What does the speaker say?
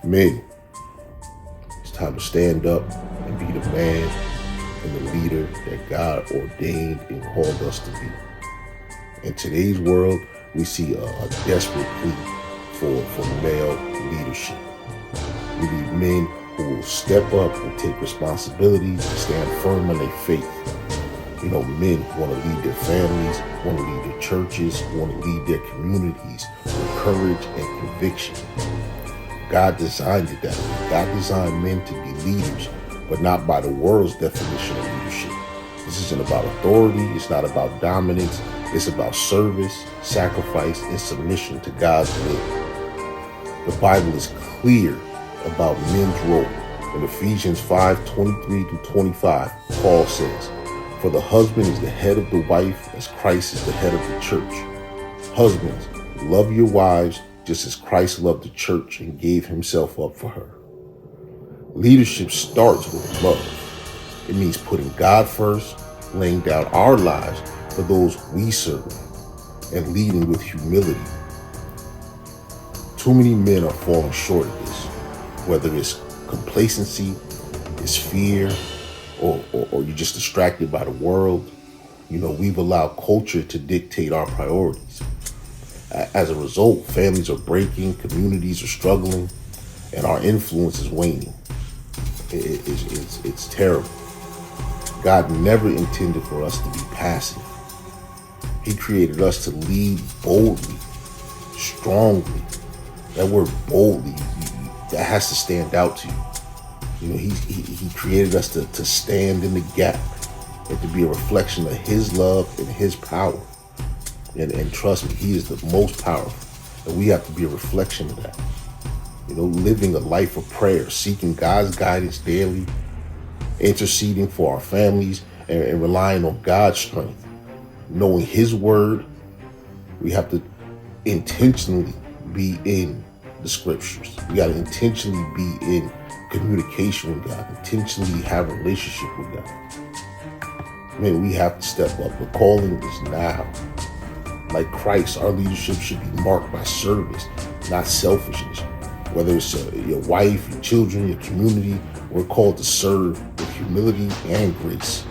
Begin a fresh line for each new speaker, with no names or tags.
Men, it's time to stand up and be the man and the leader that God ordained and called us to be. In today's world, we see a desperate plea for male leadership. We need men who will step up and take responsibilities and stand firm on their faith. You know, men want to lead their families, want to lead their churches, want to lead their communities with courage and conviction. God designed it that way. God designed men to be leaders, but not by the world's definition of leadership. This isn't about authority. It's not about dominance. It's about service, sacrifice, and submission to God's will. The Bible is clear about men's role. In Ephesians 5:23-25, Paul says, "For the husband is the head of the wife, as Christ is the head of the church. Husbands, love your wives just as Christ loved the church and gave himself up for her." Leadership starts with love. It means putting God first, laying down our lives for those we serve, and leading with humility. Too many men are falling short of this, whether it's complacency, it's fear, or you're just distracted by the world. You know, we've allowed culture to dictate our priorities. As a result, families are breaking, communities are struggling, and our influence is waning. It's terrible. God never intended for us to be passive. He created us to lead boldly, strongly. That word boldly, that has to stand out to you. You know, he created us to stand in the gap and to be a reflection of his love and his power. And trust me, he is the most powerful. And we have to be a reflection of that. You know, living a life of prayer, seeking God's guidance daily, interceding for our families, and relying on God's strength. Knowing his word, we have to intentionally be in the scriptures. We got to intentionally be in communication with God, intentionally have a relationship with God. Man, we have to step up. The calling is now. Like Christ, our leadership should be marked by service, not selfishness. Whether it's your wife, your children, your community, we're called to serve with humility and grace.